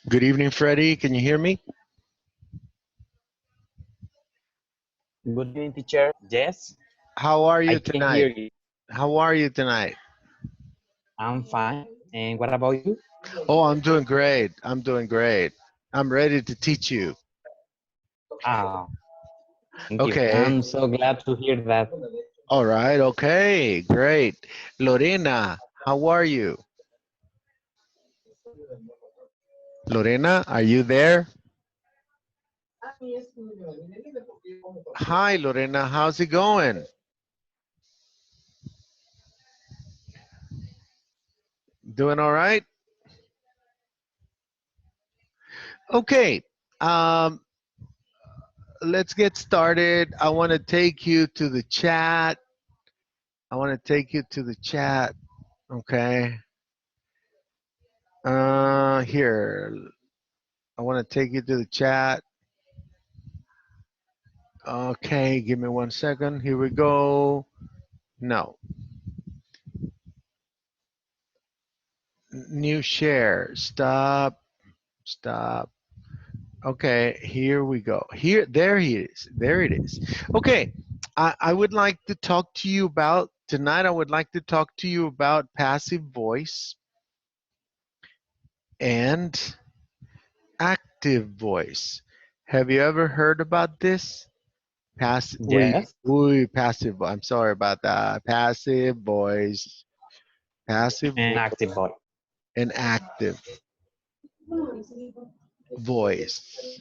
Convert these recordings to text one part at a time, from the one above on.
Good evening, Freddie. Can you hear me? Good evening, teacher. Yes, How are I you can hear tonight? you. How are you tonight? I'm fine. And what about you? Oh, I'm doing great. I'm doing great. I'm ready to teach you. Ah, thank you. Okay. I'm so glad to hear that. All right. Okay. Great. Lorena, how are you? Lorena, are you there? Hi, Lorena. How's it going? Doing all right? Okay. Um, let's get started. I want to take you to the chat. I want to take you to the chat. Okay. Here. I want to take you to the chat. Okay, give me 1 second. Here we go. No. New share. Stop. Stop. Okay, here we go. Here, there he is. There it is. Okay, I would like to talk to you about, tonight I would like to talk to you about passive voice and active voice. Have you ever heard about this? Yes, Passive. I'm sorry about that. Passive voice. Passive an active boy. and active voice.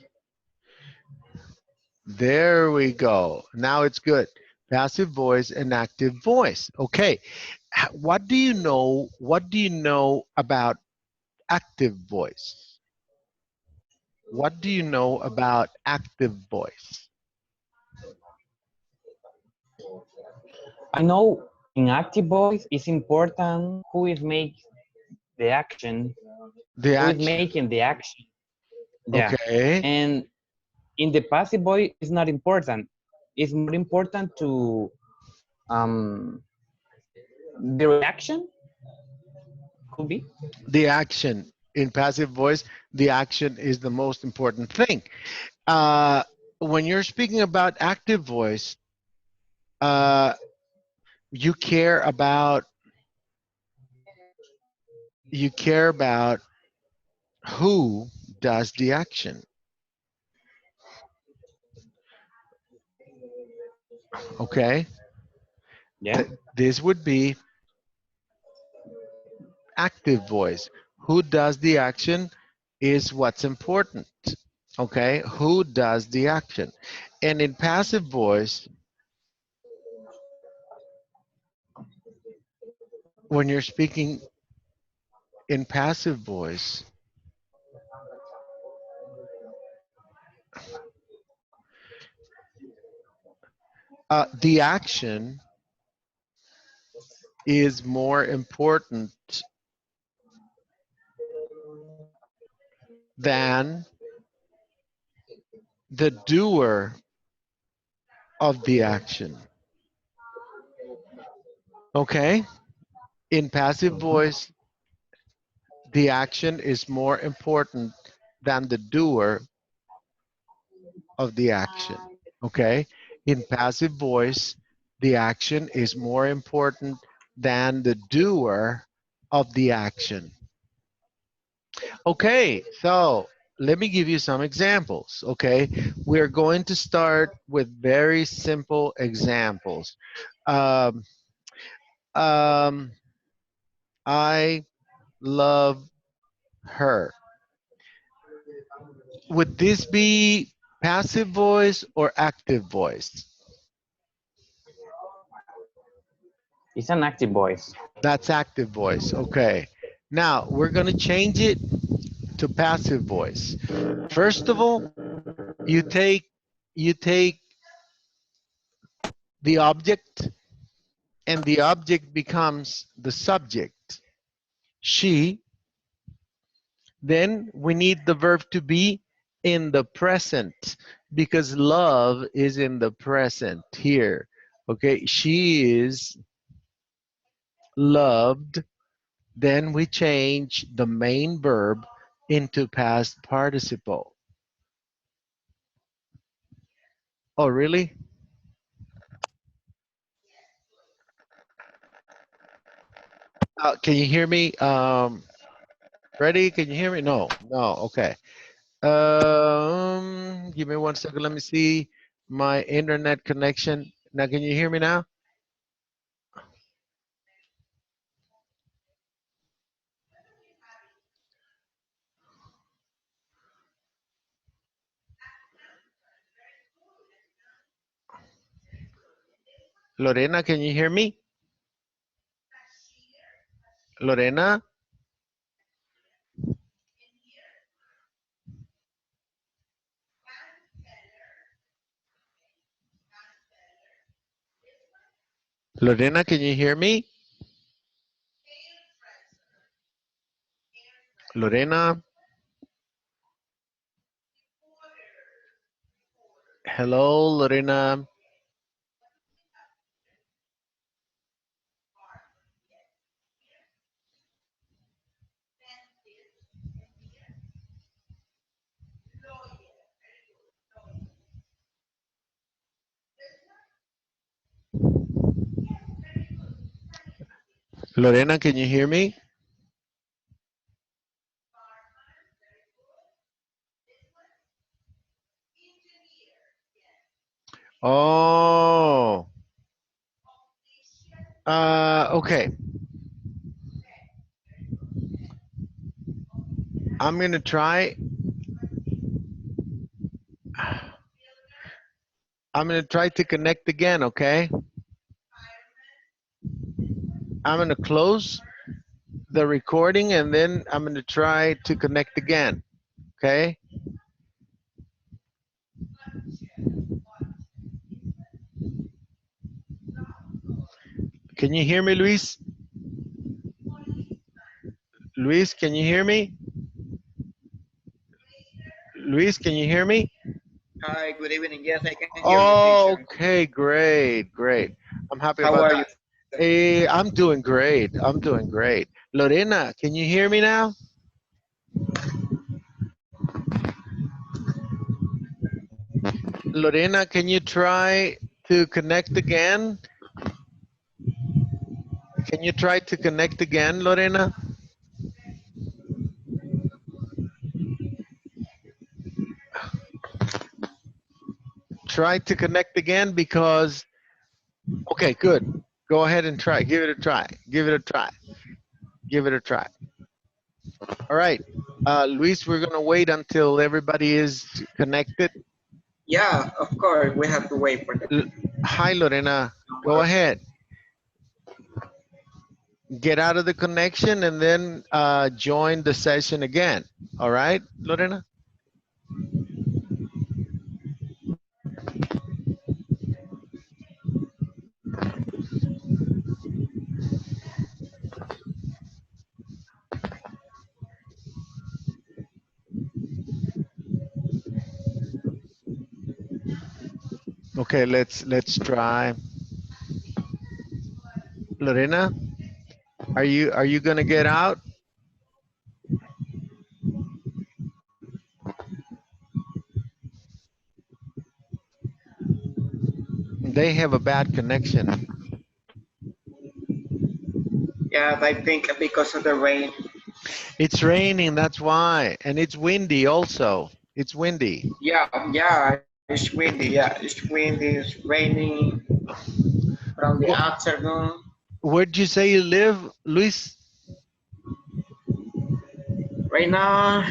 There we go. Now it's good. Passive voice and active voice. Okay. What do you know? What do you know about active voice? What do you know about active voice? I know in active voice it's important who is make the action, The who is action. making the action. Yeah. Okay. And in the passive voice it's not important. It's more important to um the reaction could be. The action in passive voice, the action is the most important thing. Uh, when you're speaking about active voice, uh, you care about you care about who does the action. Okay, Yeah. this would be active voice. Who does the action is what's important. Okay, who does the action? And in passive voice, when you're speaking in passive voice, the action is more important than the doer of the action. Okay? In passive voice, the action is more important than the doer of the action. Okay? In passive voice, the action is more important than the doer of the action. Okay, so let me give you some examples. Okay, we're going to start with very simple examples. Um, um, I love her. Would this be passive voice or active voice? It's an active voice. That's active voice. Okay. Now we're going to change it to passive voice. First of all, you take the object and the object becomes the subject. She, then we need the verb to be in the present because love is in the present here. Okay, she is loved. Then we change the main verb into past participle. Oh, really? Can you hear me? Ready? Can you hear me? No, no. Okay. Give me 1 second. Let me see my internet connection. Now, can you hear me now? Lorena, can you hear me? Lorena? Lorena, can you hear me? Lorena? Hello, Lorena. Lorena, can you hear me? Oh, okay. I'm gonna try. I'm gonna try to connect again, okay? I'm gonna close the recording and then I'm gonna try to connect again, okay? Can you hear me, Luis? Luis, can you hear me? Luis, can you hear me? Hi, good evening. Yes, I can hear you, teacher. Okay, great, great. I'm happy How about are you? that. Hey, I'm doing great. I'm doing great. Lorena, can you hear me now? Lorena, can you try to connect again? Can you try to connect again, Lorena? Try to connect again because, okay, good. Go ahead and try. Give it a try. Give it a try. Give it a try. All right. Luis, we're going to wait until everybody is connected. Yeah, of course. We have to wait for that. L- Hi, Lorena. Don't Go worry. ahead. Get out of the connection and then join the session again. All right, Lorena? Okay, let's try. Lorena, are you gonna get out? They have a bad connection. Yeah, I think because of the rain. It's raining, that's why. And it's windy also. It's windy. Yeah, it's windy. Yeah, it's windy. It's raining from the Wh- afternoon. Where'd you say you live, Luis? Right now,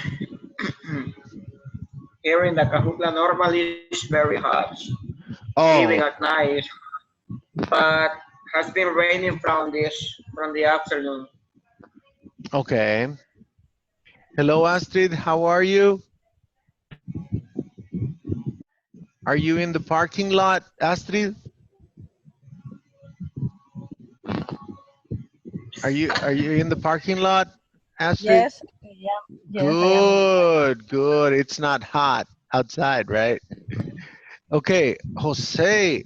here in the Cahuila, normally it's very hot. Even Oh, at night, but has been raining from the afternoon. okay. Hello, Astrid. How are you? Are you in the parking lot, Astrid? Are you in the parking lot, Astrid? Yes, I am. Yes, I am in the park. Good, good. It's not hot outside, right? Okay, Jose.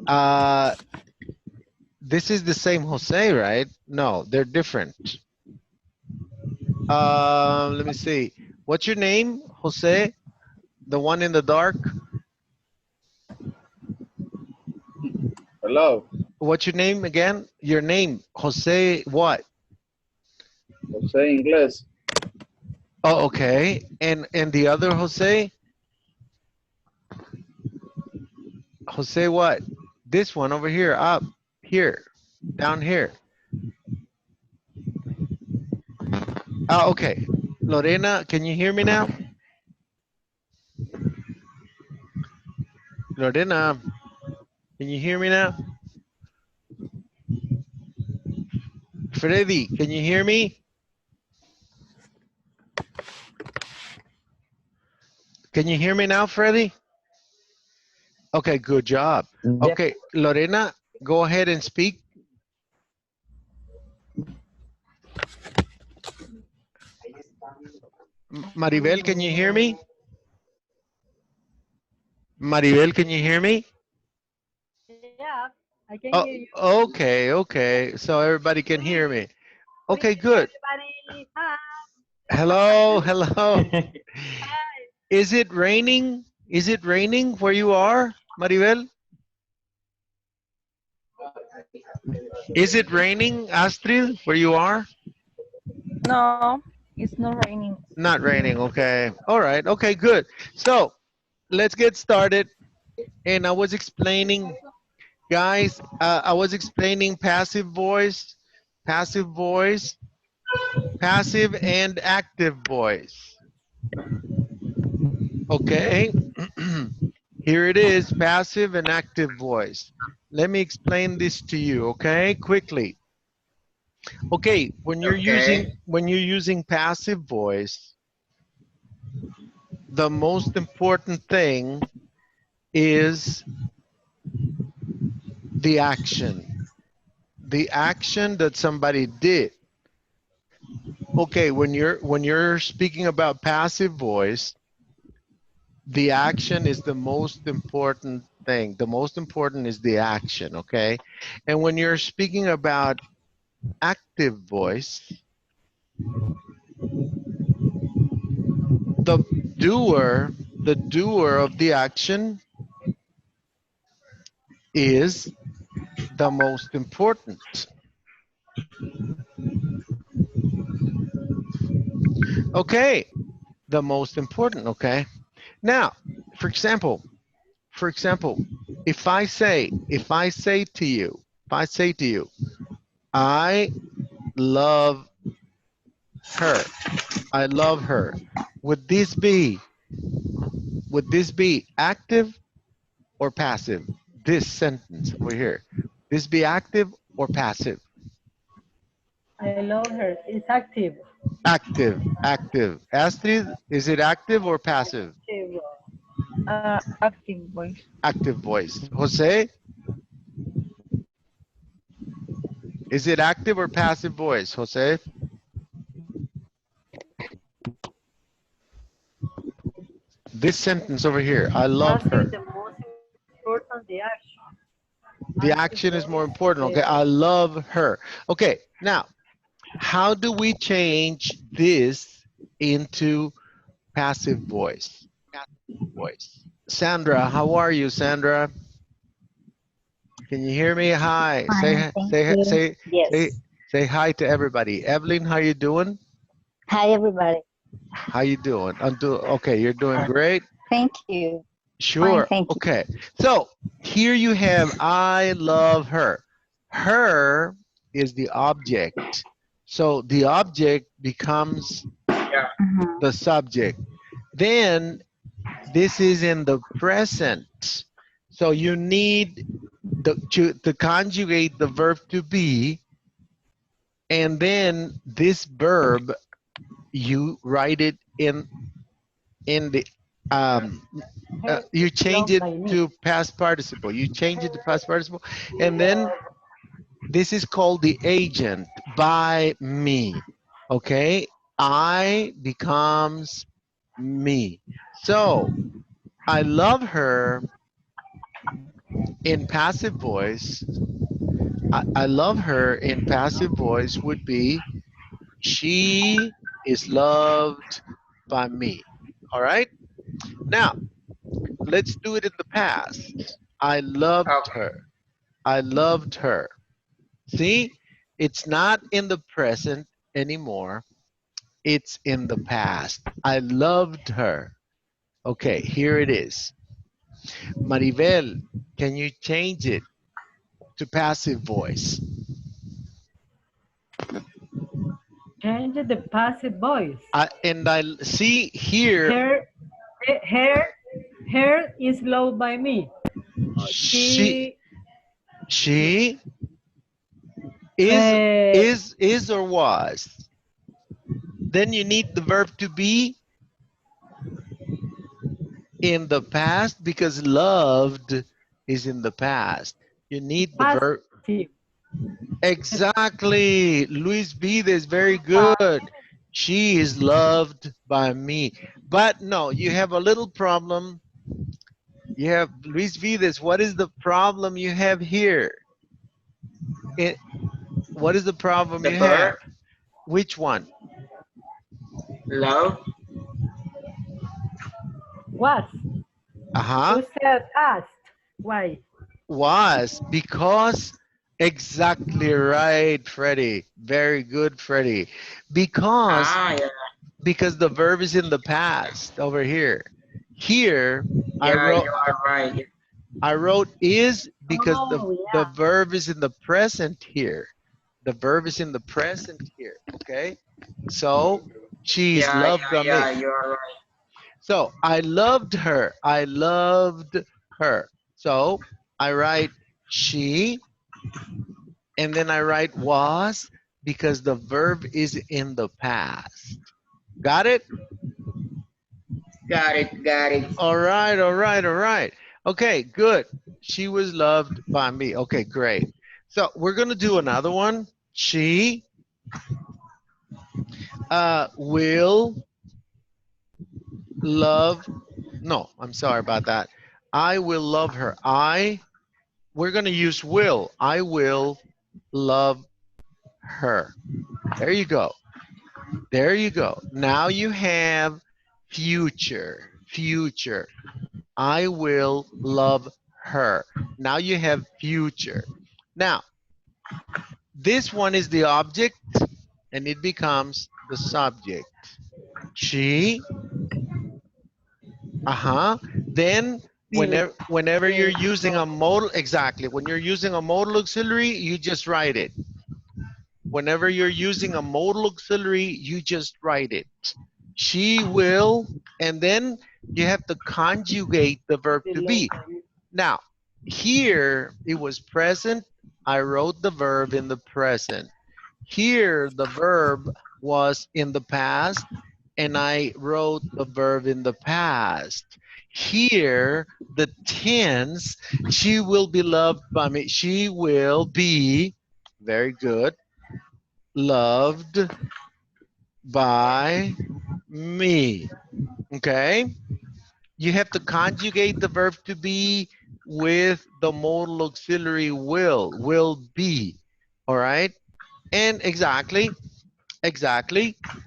Uh, this is the same Jose, right? No, they're different. Let me see. What's your name, Jose? The one in the dark? Hello, What's your name again? Your name, Jose what? Jose Inglés. Oh, okay. And the other Jose? Jose what? This one over here, up here, down here. Oh, okay. Lorena, can you hear me now? Lorena, can you hear me now? Freddy, can you hear me? Can you hear me now, Freddy? Okay, good job. Yep. Okay, Lorena, go ahead and speak. Maribel, can you hear me? Maribel, can you hear me? Yeah, I can Oh, hear you. okay, okay. So everybody can hear me. Okay, Greetings, good. everybody. Hi. Hello, hello. Hi. Is it raining? Is it raining where you are, Maribel? Is it raining, Astrid, where you are? No, it's not raining. Not raining, okay. All right, okay, good. So let's get started. And I was explaining, guys, I was explaining passive voice, passive voice, passive and active voice. Okay, here it is, passive and active voice. Let me explain this to you, okay, quickly. Okay, when you're Okay. using passive voice, the most important thing is the action that somebody did. Okay, when you're speaking about passive voice, the action is the most important thing. The most important is the action, okay? And when you're speaking about active voice, the doer of the action is the most important. Okay, the most important, okay? Now, for example, if I say to you, I love her, I love her, would this be active or passive? This sentence over here, this be active or passive? I love her. It's active. Active. Astrid, is it active or passive? Active. Active voice. Active voice. Jose, is it active or passive voice, Jose? This sentence over here, I love Passive, her. the most important, the action. The Active action is more voice, important, okay? I love her. Okay, now, how do we change this into passive voice? Sandra, how are you, Sandra? Can you hear me? Hi. Fine, thank you. Say Yes. say hi to everybody. Evelyn, how you doing? Hi, everybody. How you doing? Okay, you're doing great. Thank you. Fine, Sure. thank you. Okay. So here you have I love her. Her is the object. So the object becomes Yeah. Mhm. the subject. Then this is in the present. So you need to conjugate the verb to be, and then this verb, you write it in the Her you is change loved it by me. to past participle. You change it to past participle, and then this is called the agent, by me. Okay, I becomes me. So I love her in passive voice. I love her in passive voice would be she is loved by me. All right? Now, let's do it in the past. I loved Okay. her. I loved her. See, it's not in the present anymore. It's in the past. I loved her. Okay, here it is. Maribel, can you change it to passive voice? Change the passive voice. And I see here, Her, her, her is loved by me. she, She, she is, uh, is or was. Then you need the verb to be in the past because loved is in the past. You need the verb. passive. Exactly. Luis Vida is very good. She is loved by me. But no, you have a little problem. You have Luis Vides. What is the problem you have here? What is the problem The you verb have? Which one? love. Was. Uh-huh. You said asked. Why? Was because exactly right, Freddie. Very good, Freddie. Because Yeah. the verb is in the past over here. Here I Yeah, wrote you are right. is because Oh, the yeah. verb is in the present here. The verb is in the present here. Okay. So she is Yeah, loved yeah, by me. yeah, you are right. So I loved her. I loved her. So I write she and then I write was because the verb is in the past. Got it? Got it, got it. All right, all right, all right. Okay, good. She was loved by me. Okay, great. So we're going to do another one. She will love, no, I'm sorry about that. I will love her. We're going to use will. I will love her. There you go. There you go. Now you have future, future. I will love her. Now you have future. Now, this one is the object and it becomes the subject. She, Then Will. whenever you're Will. using a modal, exactly. When you're using a modal auxiliary, you just write it. Whenever you're using a modal auxiliary, you just write it. She will, and then you have to conjugate the verb The to love be. Now, here it was present. I wrote the verb in the present. Here the verb was in the past and I wrote the verb in the past. Here the tense, she will be loved by me. She will be, very good, loved by me. Okay? You have to conjugate the verb to be with the modal auxiliary will be. All right? And exactly,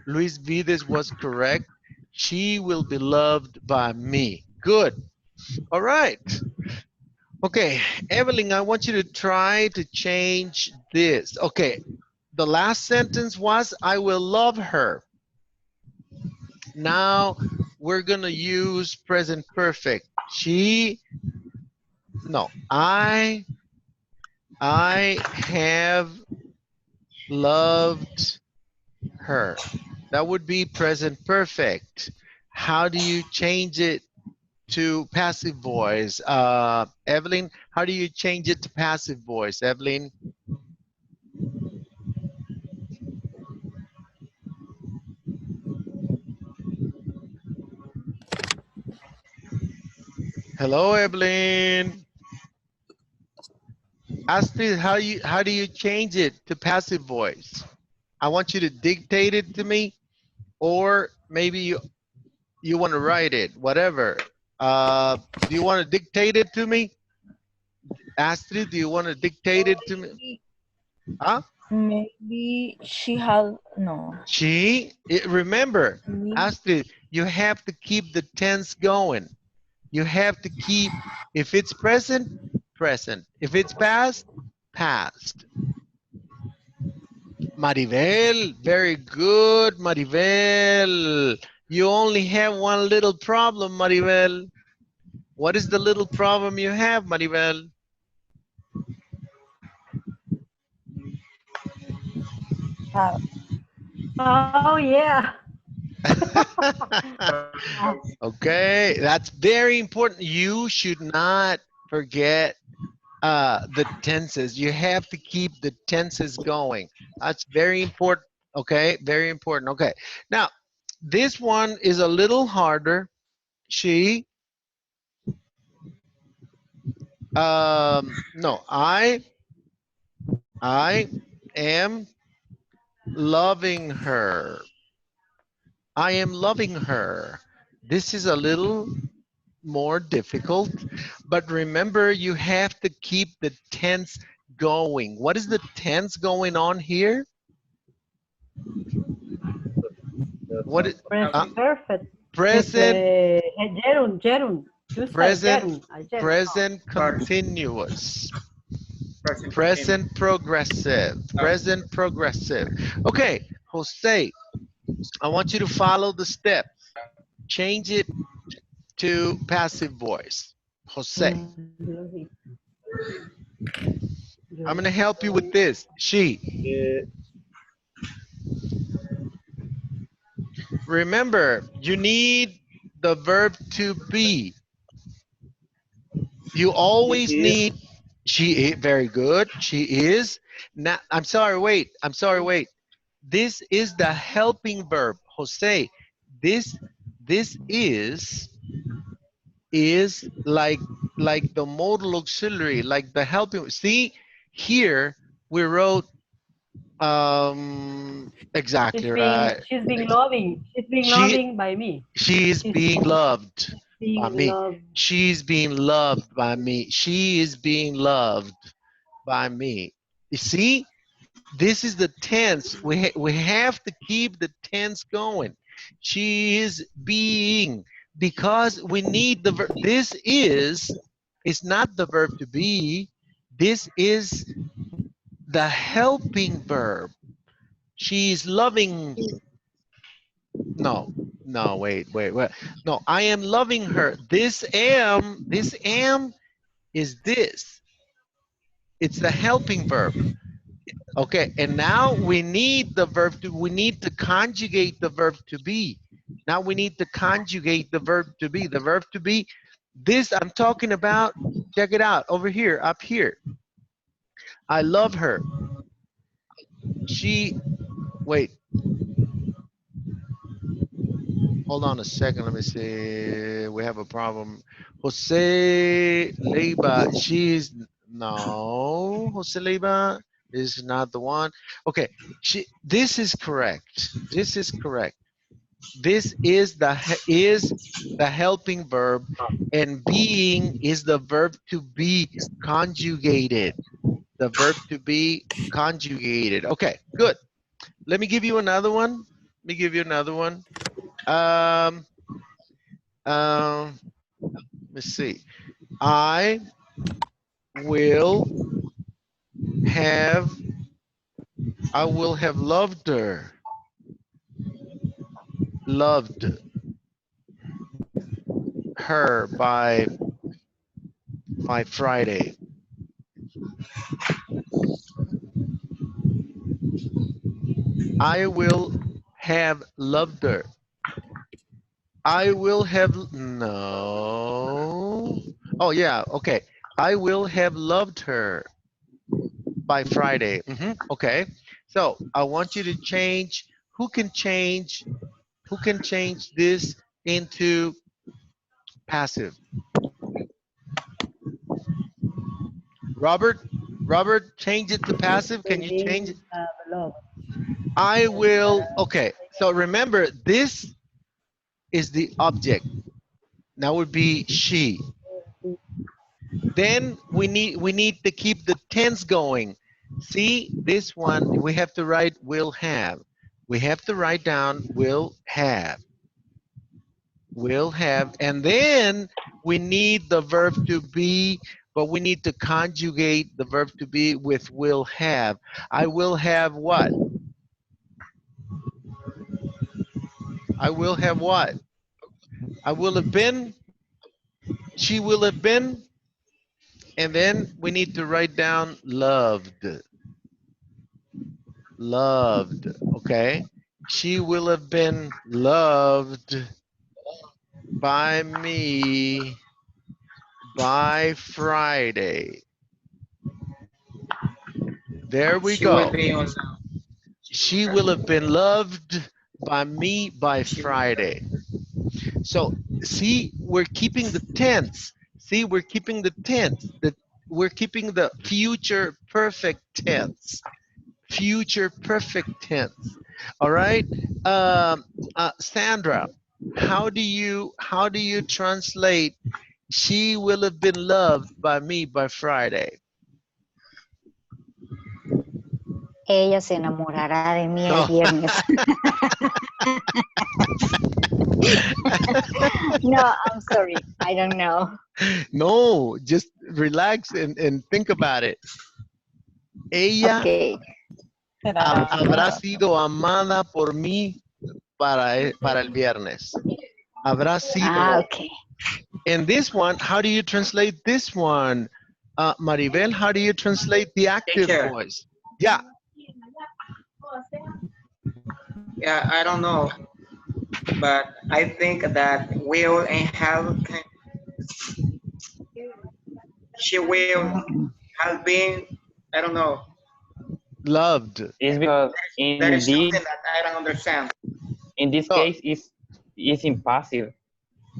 Luis Vides was correct. She will be loved by me. Good. All right. Okay, Evelyn, I want you to try to change this. Okay, the last sentence was, I will love her. Now we're gonna use present perfect. I have loved her. That would be present perfect. How do you change it to passive voice? Evelyn, how do you change it to passive voice? Evelyn? Hello, Evelyn. Astrid, how do you change it to passive voice? I want you to dictate it to me, or maybe you want to write it, whatever. Do you want to dictate it to me? Astrid, do you want to dictate it to me? Huh? Maybe she has no. Remember, Astrid, you have to keep the tense going. You have to keep, if it's present, present. If it's past, past. Maribel, very good, Maribel. You only have one little problem, Maribel. What is the little problem you have, Maribel? Oh, yeah. Okay, that's very important. You should not forget the tenses. You have to keep the tenses going. That's very important. Okay, very important. Okay, now this one is a little harder. She, no, I am loving her. I am loving her. This is a little more difficult, but remember you have to keep the tense going. What is the tense going on here? What is Present perfect. present? Gerund. You said Present, gerund. Gerund. present continuous. Present Present progressive. Present progressive. Okay, Jose, I want you to follow the steps. Change it to passive voice. Jose, I'm gonna help you with this. She. Remember, you need the verb to be. You always need, she is, very good, she is. Now, I'm sorry, wait. This is the helping verb, Jose. This is like the modal auxiliary, like the helping. See, here we wrote, exactly right. She's being loving. She's being loving by me. She's being loved by me. Loved. She's being loved by me. She is being loved by me. You see, this is the tense. We have to keep the tense going. She is being, because we need the verb. This is, it's not the verb to be. This is the helping verb. She's loving. No, wait. No, I am loving her. This am is this. It's the helping verb. Okay, and now we need the verb to, we need to conjugate the verb to be. Now we need to conjugate the verb to be. The verb to be, this I'm talking about, check it out, over here, up here. I love her. She, wait. Hold on a second, let me see. We have a problem. Jose Leiva, she's, no, Jose Leiva is not the one. Okay, this is correct. This is correct. This is the helping verb, and being is the verb to be conjugated. The verb to be conjugated. Okay, good. Let me give you another one. Let's see. I will have loved her. Loved her by Friday. I will have loved her. I will have, no. Oh yeah, okay. I will have loved her by Friday. Okay, so I want you to change, who can change this into passive? Robert, change it to passive. Can you change it? I will, okay. So remember, this is the object. Now would be she. Then we need to keep the tense going. See, this one, we have to write will have. We have to write down will have. Will have. And then we need the verb to be, but we need to conjugate the verb to be with will have. I will have what? I will have what? I will have been. She will have been. And then we need to write down loved. Loved, okay? She will have been loved by me by Friday. There we She will go. be on. She will have been loved by me by Friday. So see, we're keeping the tense. See, we're keeping the tense. We're keeping the future perfect tense. Future perfect tense. All right, Sandra, how do you translate she will have been loved by me by Friday? Ella se enamorará de mí el No. viernes. No, I'm sorry. I don't know. No, just relax and think about it. Ella Okay. habrá sido amada por mí para el viernes. Habrá sido. Okay. And this one, how do you translate this one? Maribel, how do you translate the active Teacher. voice? Yeah. Yeah, I don't know, but I think that will and have. She will have been. I don't know. Loved. It's because There in is something this that I don't understand. Oh. case is impassive,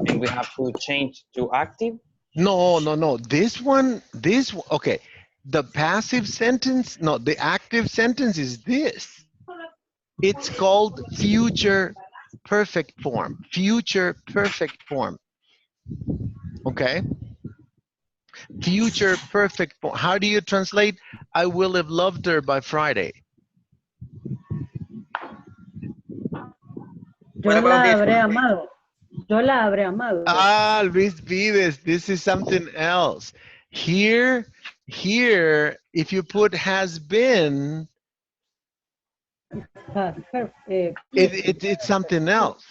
and we have to change to active. No. This one, okay. The passive sentence, no, the active sentence is this. It's called future perfect form. Future perfect form. Okay. Future perfect form. How do you translate? I will have loved her by Friday. Yo What la about this habré one? amado. Yo la habré amado. Ah, Luis Vives, this is something else. Here, if you put has been, it's something else.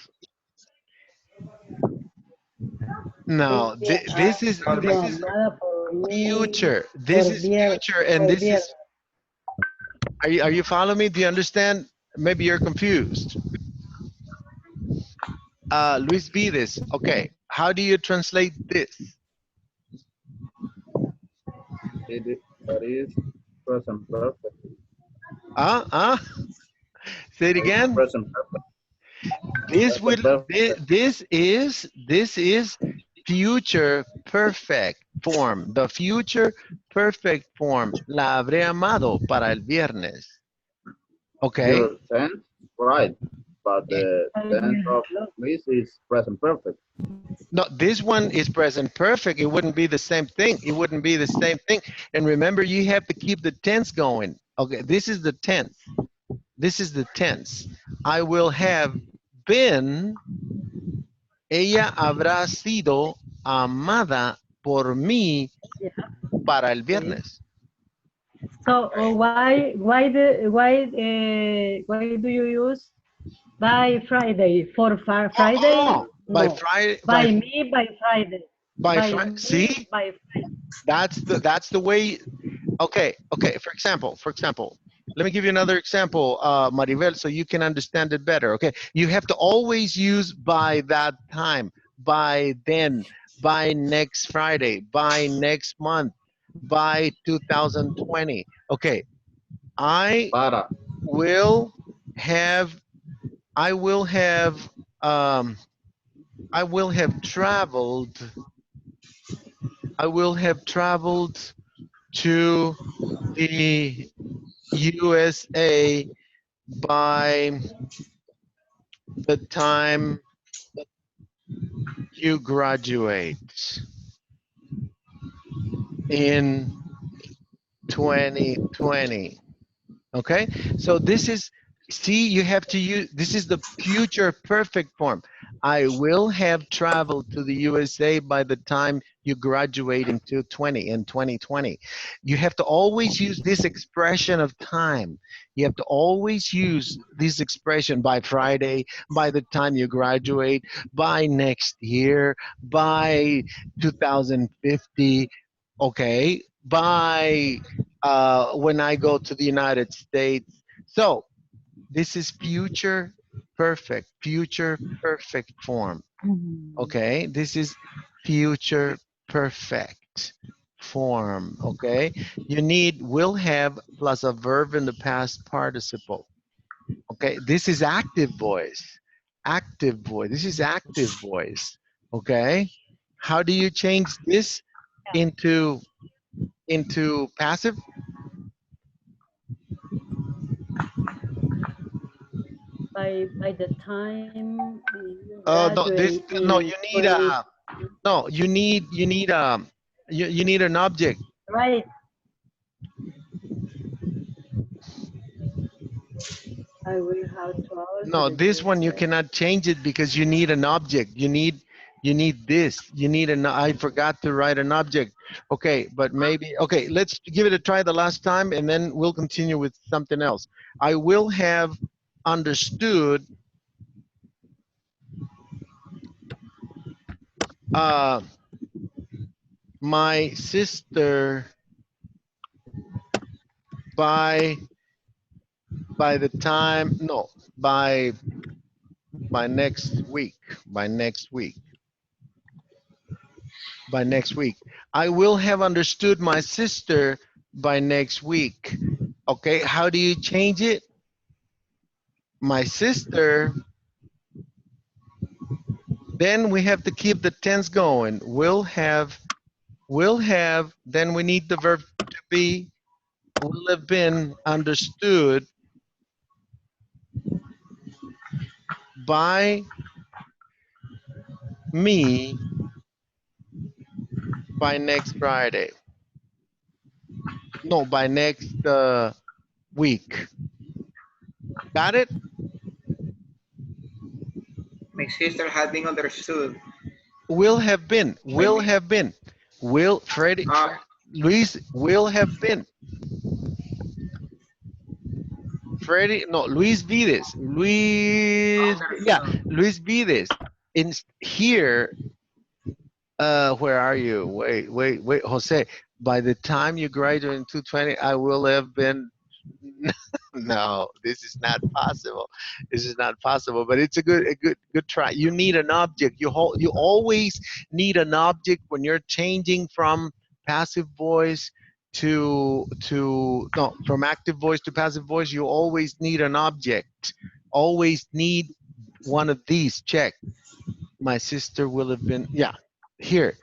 No, this is Amada por mí, future. This is future, and this is. Are you following me? Do you understand? Maybe you're confused. Luis Vides. Okay, how do you translate this? That is present perfect. Say it again. Present perfect. This is future perfect form. The future perfect form. La habré amado para el viernes. Okay. Your tense, right, but the tense of this is present perfect. No, this one is present perfect. It wouldn't be the same thing. It wouldn't be the same thing. And remember, you have to keep the tense going. Okay, this is the tense. This is the tense. I will have been, ella habrá sido amada por mí para el viernes. So why do you use by Friday for Friday? Oh, by No. Friday. By me by Friday. By By Friday. me See, by Friday. that's the way. Okay. For example, let me give you another example, Maribel, so you can understand it better. Okay, you have to always use by that time, by then, by next Friday, by next month, by 2020. Okay, I will have traveled to the USA by the time you graduate in 2020. Okay, so this is, see, you have to use, this is the future perfect form. I will have traveled to the USA by the time you graduate in 2020. You have to always use this expression of time. You have to always use this expression by Friday, by the time you graduate, by next year, by 2050, okay, by when I go to the United States. So this is future perfect form. Okay, this is future perfect form. Okay, you need will have plus a verb in the past participle. Okay, this is active voice. Active voice. This is active voice. Okay, how do you change this into passive? By the time you No, this graduate no. in You need 20, a no. You need an object. right? I will have traveled to No, the this one you USA. cannot change it because you need an object. You need this. You need an. I forgot to write an object. Okay, but maybe okay. Let's give it a try the last time, and then we'll continue with something else. I will have understood. Uh, my sister by the time no by next week by next week by next week. I will have understood my sister by next week. Okay, how do you change it? My sister, then we have to keep the tense going. Will have, then we need the verb to be, will have been understood by me by next Friday. No, by next week. Got it? My sister has been understood Will have been. by Will me. have been. Will Freddie Luis will have been. Freddie, no, Luis Vides. Yeah, Understood. Luis Vides. In here, where are you? Wait, Jose. By the time you graduate in 220, I will have been. No, this is not possible. This is not possible. But it's a good try. You need an object. You always need an object when you're changing from passive voice to no, from active voice to passive voice. You always need an object. Always need one of these. Check. My sister will have been. Yeah, here.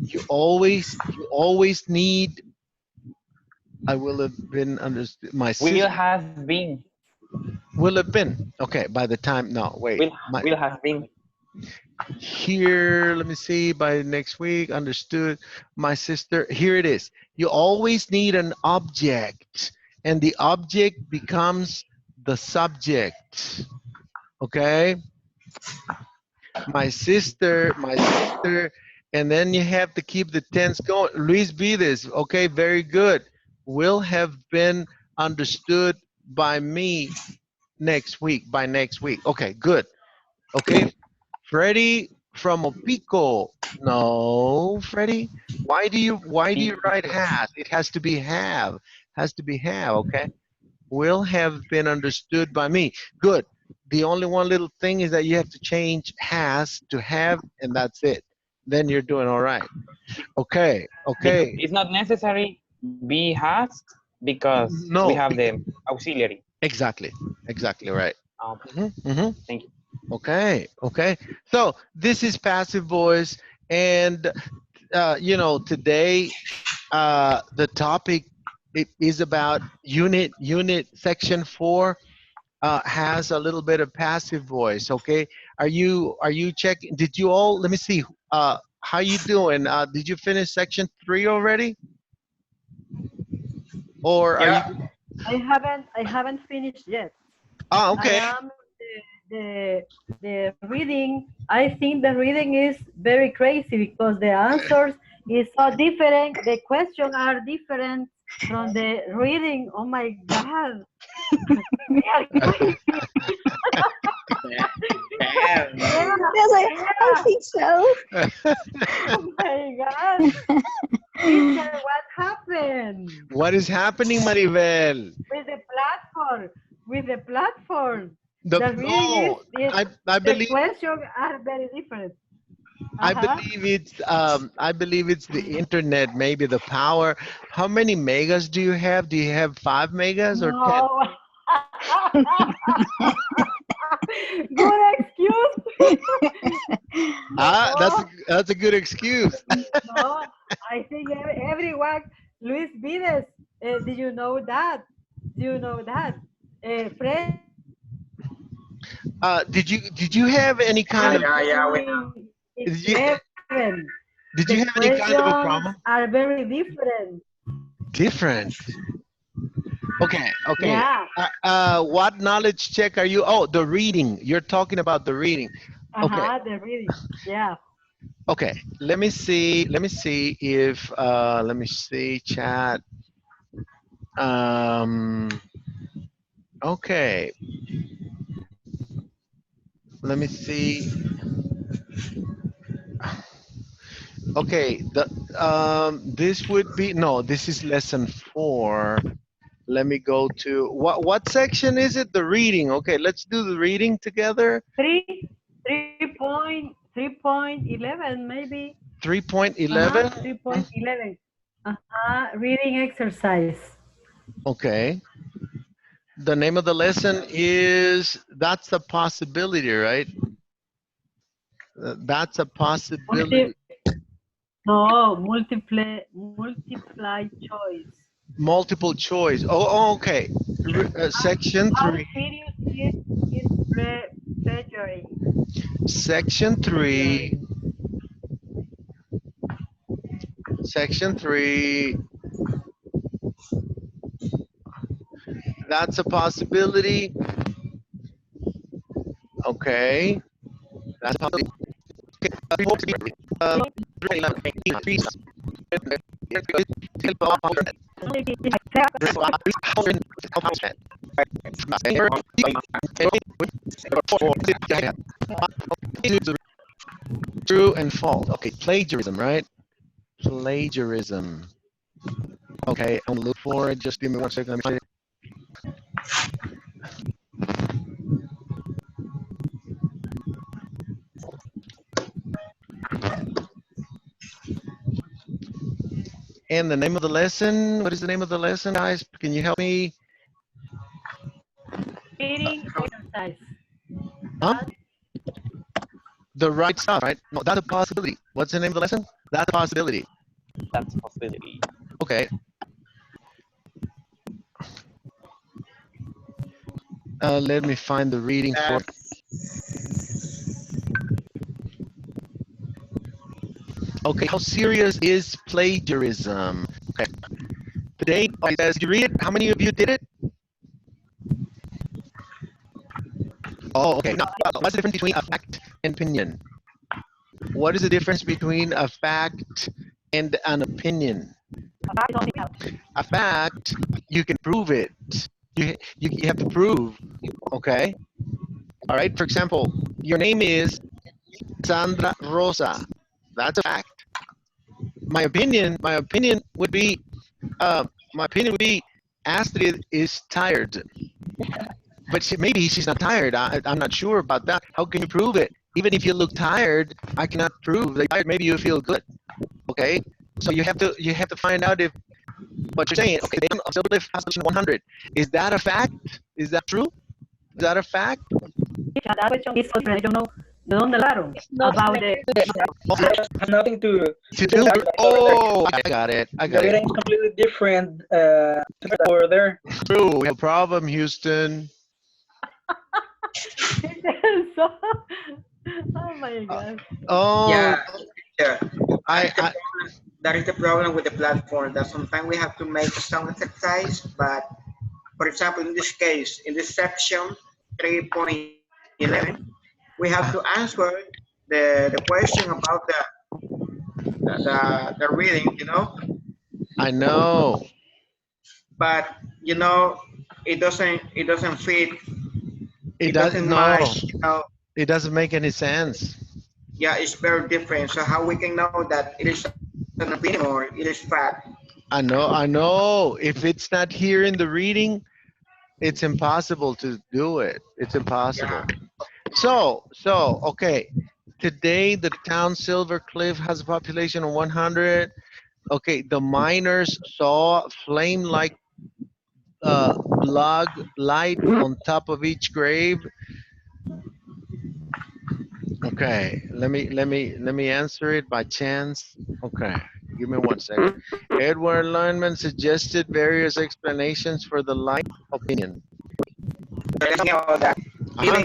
You always need. I will have been understood. My Will sister. have been. Will have been. Okay, by the time, no, wait. Will will have been. Here, let me see, by next week, understood. My sister, here it is. You always need an object, and the object becomes the subject. Okay? My sister, and then you have to keep the tense going. Luis Vides, okay, very good. Will have been understood by me next week, by next week. Okay, good. Okay, Freddie from Opico. No, Freddie. Why do you write has? It has to be have. Has to be have, okay? Will have been understood by me. Good. The only one little thing is that you have to change has to have, and that's it. Then you're doing all right. Okay, Because okay. it's not necessary be has because we No, have the auxiliary. exactly. Exactly right. Um, Hmm. thank you. Okay, okay. So this is passive voice, and today the topic it is about unit section 4 has a little bit of passive voice. Okay, are you checking? Did you all? Let me see. How you doing? Did you finish section 3 already? Or are Yeah. you? I haven't finished yet. Oh, I okay. am the reading. I think the reading is very crazy because the answers is so different. The questions are different from the reading. Oh my God. We are crazy. Damn. Yeah, Yes, I yeah. think so. Oh my God. Teacher, what happened What is happening, Maribel? with the platform? With the platform. The The reading no, is I the believe questions are very different. I Uh-huh. believe it's the internet, maybe the power. How many megas do you have? Do you have 5 megas or 10? No. Good excuse. Ah, No, that's a good excuse. no. I think everyone, Luis Vides, do you know that? Do you know that? Fred Did you have any kind of Yeah, we in did you, 11. did The you have any kind of a questions problem? are very different. Different. Okay. Yeah. What knowledge check are you? Oh, the reading. You're talking about the reading. Okay. Uh-huh, the reading. Yeah. Okay. Let me see. Let me see if let me see chat. Um. Okay. Let me see. Okay. This would be no. This is lesson 4. Let me go to what section is it? The reading. Okay. Let's do the reading together. 3.11 maybe. 3.11. 3.11. Reading exercise. Okay. The name of the lesson is that's a possibility, right? That's a possibility. No, multiply choice. Multiple choice. Oh, okay. Section How 3. serious is pleasuring? Section 3. Section 3. That's a possibility. Okay. That's a possibility. Um, True and false. Okay, plagiarism, right? Plagiarism. Okay, I'm gonna look for it. Just give me 1 second. Let me find it. And the name of the lesson. What is the name of the lesson, guys? Can you help me? Reading exercise. Huh? The right stuff, right? No, that's a possibility. What's the name of the lesson? That's a possibility. That's a possibility. Okay. Let me find the reading for. Okay, how serious is plagiarism? Okay. Today, did you read it? How many of you did it? Oh, okay. Now, what's the difference between a fact and opinion? What is the difference between a fact and an opinion? A fact, you can prove it. You have to prove. Okay. All right. For example, your name is Sandra Rosa. That's a fact. My opinion would be, Astrid is tired. But maybe she's not tired. I'm not sure about that. How can you prove it? Even if you look tired, I cannot prove that you're tired. Maybe you feel good. Okay. So you have to find out if what you're saying. Okay, they observed lift has 100. Is that a fact? Is that true? Is that a fact? That question is also, I don't know, ¿de dónde hablaron? About the, Has nothing to To do. Oh, I got it. I the got it. reading is completely different over there. True. We have a problem, Houston. so, oh my God. Oh, Yeah. I that is the problem with the platform, that sometimes we have to make some exercise, but for example, in this case, in this section 3.11, we have to answer the question about the reading, I know. but it doesn't fit, It it does doesn't no. match, It doesn't make any sense. yeah, it's very different. So how we can know that it is an opinion or it is fact? I know. I know. If it's not here in the reading, it's impossible to do it. It's impossible. Yeah, So, okay. Today, the town Silver Cliff has a population of 100. Okay, the miners saw flame-like blood light on top of each grave. Okay, let me answer it by chance. Okay, give me 1 second. Edward Lundman suggested various explanations for the light opinion. but you know that Uh-huh. even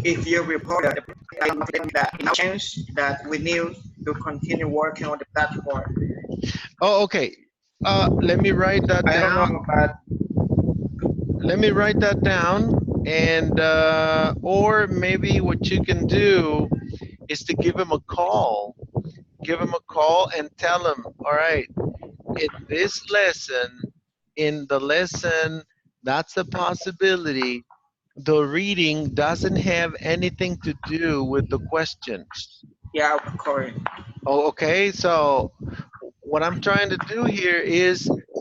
if you report it, I don't think that no chance that we need to continue working on the platform. Oh, okay. Let me write that I don't down. know, but Let me write that down. And or maybe what you can do is to give him a call. Give him a call and tell him, all right, in this lesson, in the lesson, that's a possibility. The reading doesn't have anything to do with the questions. yeah, of course. Oh, okay. So what I'm trying to do here is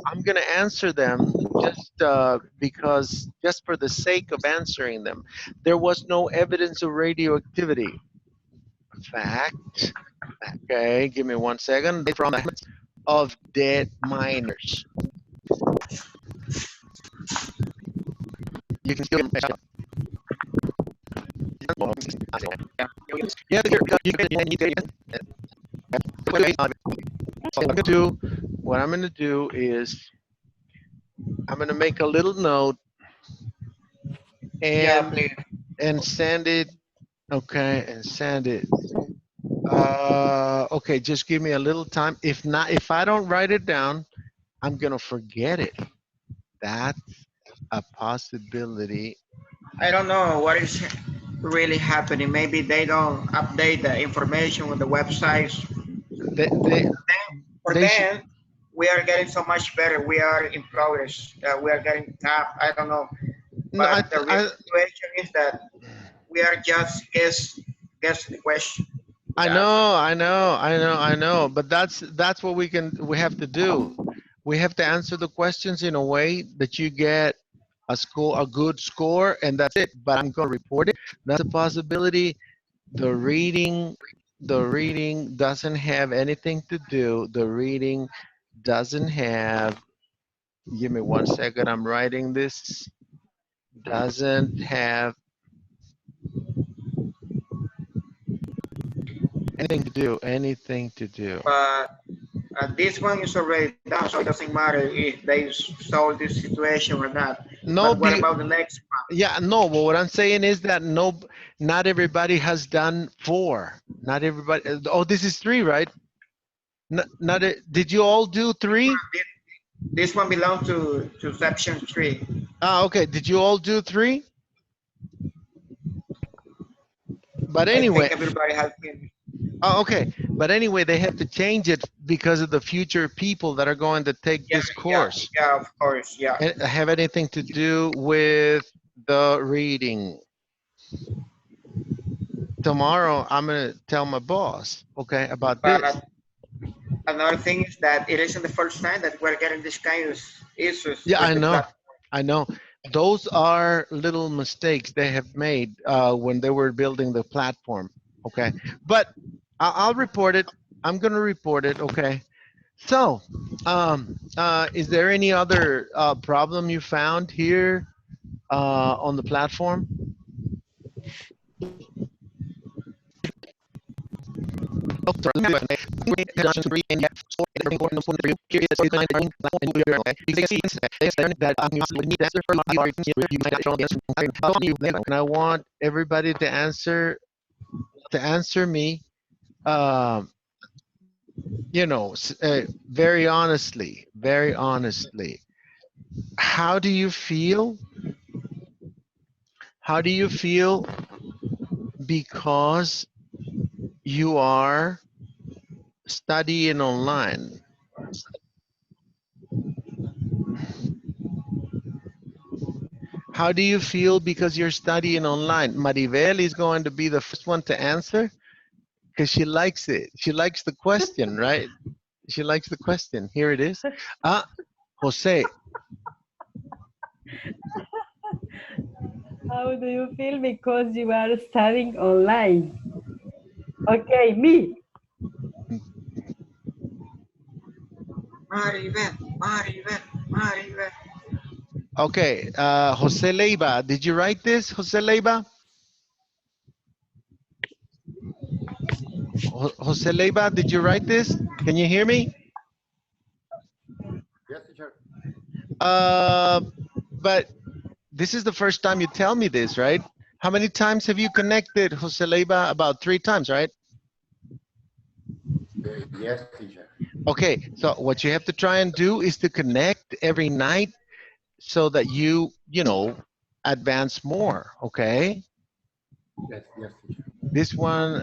I'm going to answer them just because, just for the sake of answering them. There was no evidence of radioactivity. Fact. Okay, give me 1 second. From the of dead miners. You can still yeah, you can what I'm gonna do is I'm gonna make a little note Yeah, and please. send it. Okay, and send it. Okay, just give me a little time. If not, if I don't write it down, I'm gonna forget it. That's a possibility. I don't know what is really happening. Maybe they don't update the information on the websites. They, they, For they should. them, we are getting so much better. We are in progress. We are getting up. I don't know. No, But the real situation is that we are just guess the question. I Yeah. know, I know. But that's what we have to do. We have to answer the questions in a way that you get a good score, and that's it. But I'm going to report it. That's a possibility. The reading, the reading doesn't have anything to do. The reading doesn't have. Give me 1 second. I'm writing this. Doesn't have anything to do. Anything to do. But this one is already done, so it doesn't matter if they solve this situation or not. No, But what about the next one? yeah, no, but what I'm saying is that no, not everybody has done 4. Not everybody. Oh, this is 3, right? Not did you all do 3? This one belongs to section 3. Ah, okay. Did you all do 3? But I anyway, think everybody has been. oh, okay. But anyway, they have to change it because of the future people that are going to take Yeah, this yeah, course. yeah, of course, yeah. Have anything to do with the reading. Tomorrow, I'm gonna tell my boss, okay, about this. But another thing is that it isn't the first time that we're getting this kind of issues Yeah, with I the know. platform. I know. Those are little mistakes they have made when they were building the platform. Okay. But I'll report it. I'm going to report it. Okay. So, is there any other problem you found here on the platform? Oh, sorry. And I want everybody to answer me. Um, you know, very honestly, how do you feel? How do you feel because you are studying online? How do you feel because you're studying online? Maribel is going to be the first one to answer because she likes it. She likes the question, right? She likes the question. Here it is. Jose, How do you feel because you are studying online? Okay, me. Maribel, Maribel, Maribel. okay. Jose Leiva, did you write this, Jose Leiva? Jose Leiva, did you write this? Can you hear me? Yes, teacher. But this is the first time you tell me this, right? How many times have you connected, Jose Leiva? About 3 times, right? Yes, teacher. Okay, so what you have to try and do is to connect every night so that you know, advance more, okay? Yes, yes, teacher. This one,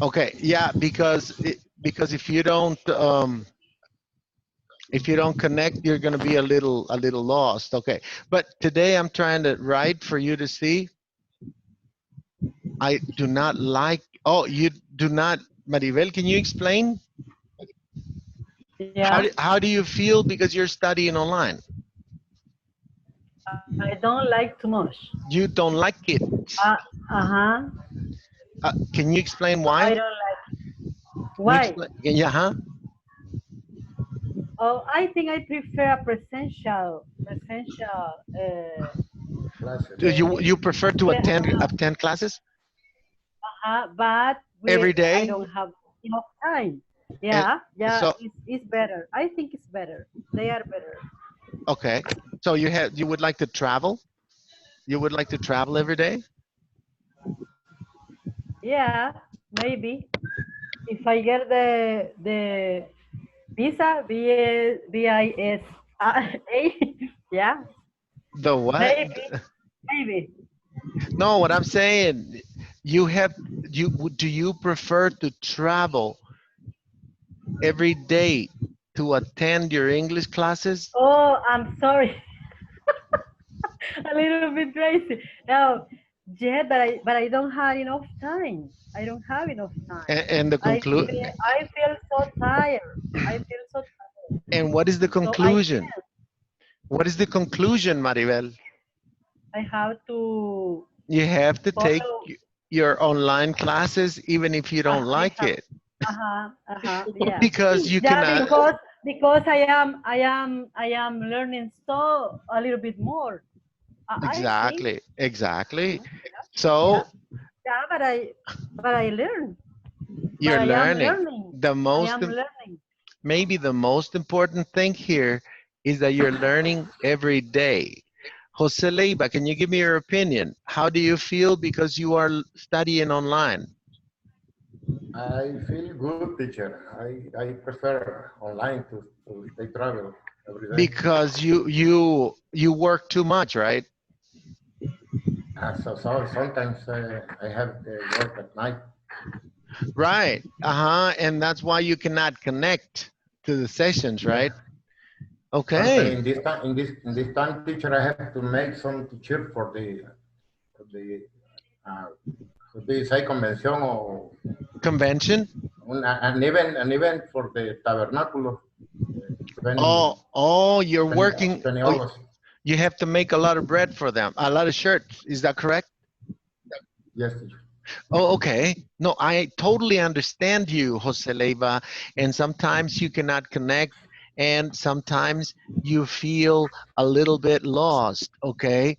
okay, yeah, because if you don't connect, you're gonna be a little lost, okay? But today I'm trying to write for you to see. I do not like, oh, you do not, Maribel, can you explain? Yeah, How do you feel because you're studying online? I don't like too much. You don't like it. Uh-huh. Can you explain I why? don't like. Can you Why? explain? Yeah, huh? Oh, I think I prefer a presential Do you prefer to uh, attend classes but every I day? don't have enough time. And Yeah, yeah, so, it's better. I think it's better. They are better. okay. So you would like to travel? You would like to travel every day? Yeah, maybe if I get the visa, VIS, A, yeah, The what? maybe. No, what I'm saying, you have do you prefer to travel every day to attend your English classes? Oh, I'm sorry. A little bit crazy. No, yeah, but I don't have enough time. I don't have enough time. And the I feel so tired. I feel so tired. and what is the So I conclusion? What is the conclusion, Maribel? have to You have to take follow. your online classes even if you don't I like have. it Yeah. because you Yeah, cannot. because I am learning so a little bit more. I think. Exactly. Yeah. So Yeah, but I learn. But you're I am learning. learning. The I most am learning. maybe the most important thing here is that you're learning every day. Jose Leiva, can you give me your opinion? How do you feel because you are studying online? I feel good, teacher. I prefer online to take travel every day. Because you work too much, right? So sometimes I have to work at night. Right. Uh-huh. And that's why you cannot connect to the sessions, Yeah. right? Sometimes Okay. in this time, teacher, I have to make some teacher for the uh, could be say convention or Convention. an event for the tabernaculo, 20, Oh, you're 20, working. 20 Oh, August. you have to make a lot of bread for them, a lot of shirts. Is that correct? Yes, teacher. Oh, okay. No, I totally understand you, Jose Leiva. And sometimes you cannot connect, and sometimes you feel a little bit lost. Okay.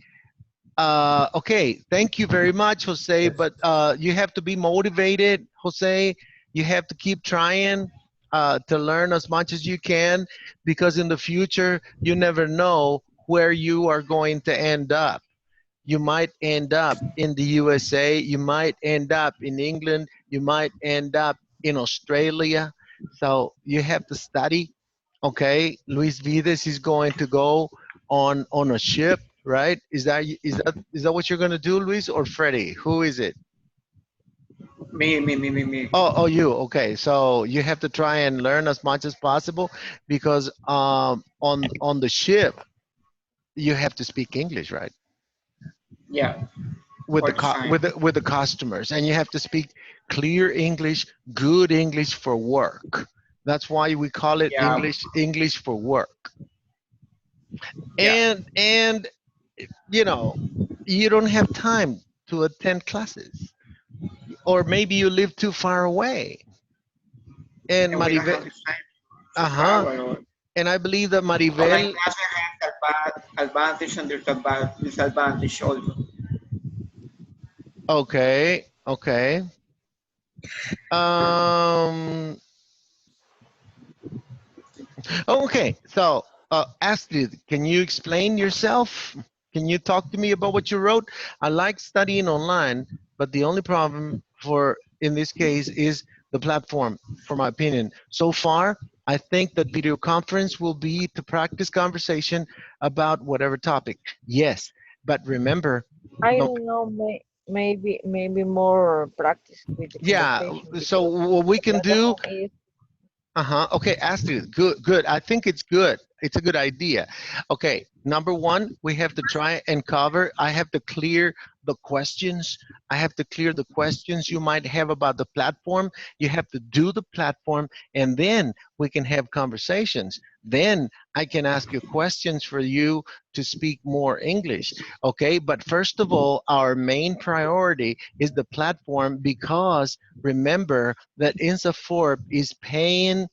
Okay. Thank you very much, Jose. Yes. But you have to be motivated, Jose. You have to keep trying to learn as much as you can, because in the future, you never know where you are going to end up. you might end up in the USA, you might end up in England, you might end up in Australia. So you have to study. Okay, Luis Vides is going to go on a ship, right? Is that what you're going to do, Luis, or Freddie? Who is it? Me. Oh, you. Okay, so you have to try and learn as much as possible because on the ship you have to speak English, right? Yeah, With all the the time. with the customers, and you have to speak clear English, good English for work. That's why we call it Yeah, English for work. yeah. And you know, you don't have time to attend classes, or maybe you live too far away. And And we don't have Maribel, the time to uh-huh. travel. Or And I believe that online Maribel, classes have the advantage and disadvantage also. okay, okay. Um, okay, so Astrid, can you explain yourself? Can you talk to me about what you wrote? I like studying online, but the only problem for in this case is the platform, for my opinion. So far, I think that video conference will be to practice conversation about whatever topic. Yes, but remember, I no, don't know, maybe more practice with the yeah, conversation so because what we the can do. platform is Uh-huh. Okay, Astrid, good, good. I think it's good. It's a good idea. Okay, number one, we have to try and cover. I have to clear the questions. I have to clear the questions you might have about the platform. You have to do the platform, and then we can have conversations. Then I can ask you questions for you to speak more English. Okay, but first of all, our main priority is the platform because remember that INSAFORP is paying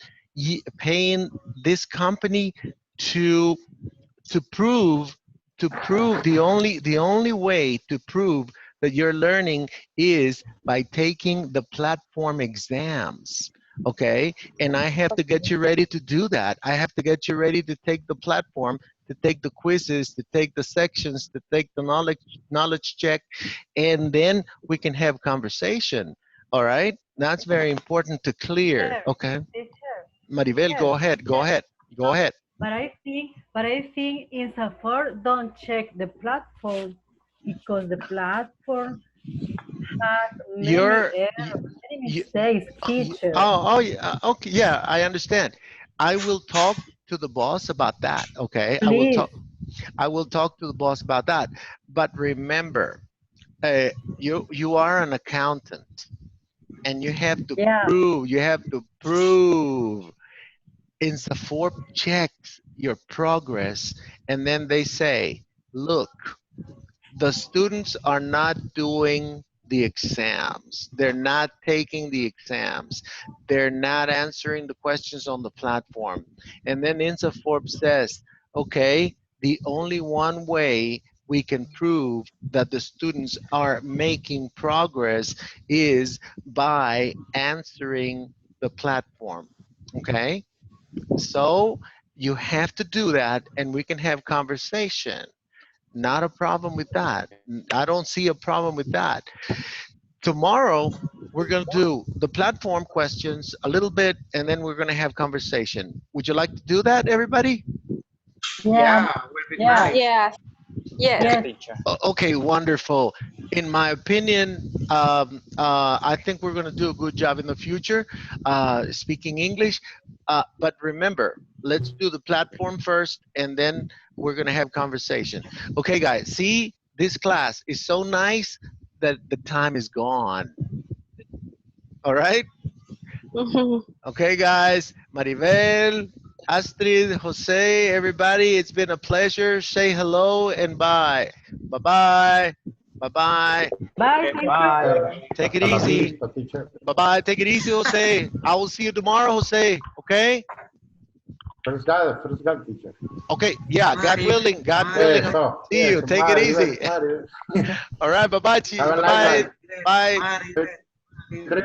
this company to prove the only way to prove that you're learning is by taking the platform exams. Okay, and I have to get okay. you ready to do that. I have to get you ready to take the platform, to take the quizzes, to take the sections, to take the knowledge check, and then we can have conversation. All right, that's very important to clear. Teacher, Okay, teacher, Maribel, teacher. go ahead, go Yes. ahead, go ahead. But I think in Safor don't check the platform because the platform has many You're errors, many you, mistakes, teacher. yeah, okay, yeah, I understand. I will talk to the boss about that. Okay, Please. I will talk to the boss about that. But remember, you are an accountant, and Yeah. you have to prove INSAFORP checks your progress, and then they say, look, the students are not doing the exams. They're not taking the exams. They're not answering the questions on the platform. And then INSAFORP says, okay, the only one way we can prove that the students are making progress is by answering the platform. Okay? So you have to do that, and we can have conversation. Not a problem with that. I don't see a problem with that. Tomorrow, we're going to do the platform questions a little bit, and then we're going to have conversation. Would you like to do that, everybody? Yeah. Yeah, will be Yeah. great. Yes, yes. Yes, Yes. teacher. Okay, wonderful. In my opinion, I think we're going to do a good job in the future speaking English. But remember, let's do the platform first, and then we're going to have conversation. Okay, guys, see, this class is so nice that the time is gone. All right? Okay, guys, Maribel, Astrid, Jose, everybody, it's been a pleasure. Say hello and bye. Bye-bye. Bye-bye. Bye, Okay, teacher. Bye. Take it Hasta la easy. vista, teacher. Bye-bye. Take it easy, Jose. I will see you tomorrow, Jose. Okay? First God, teacher. Okay. Yeah, God Mari, willing. God Mari, willing. Eso, See you. yes, Take it easy. Mari. All right. Bye-bye. Have a nice Bye-bye. night. Bye. Mari, Great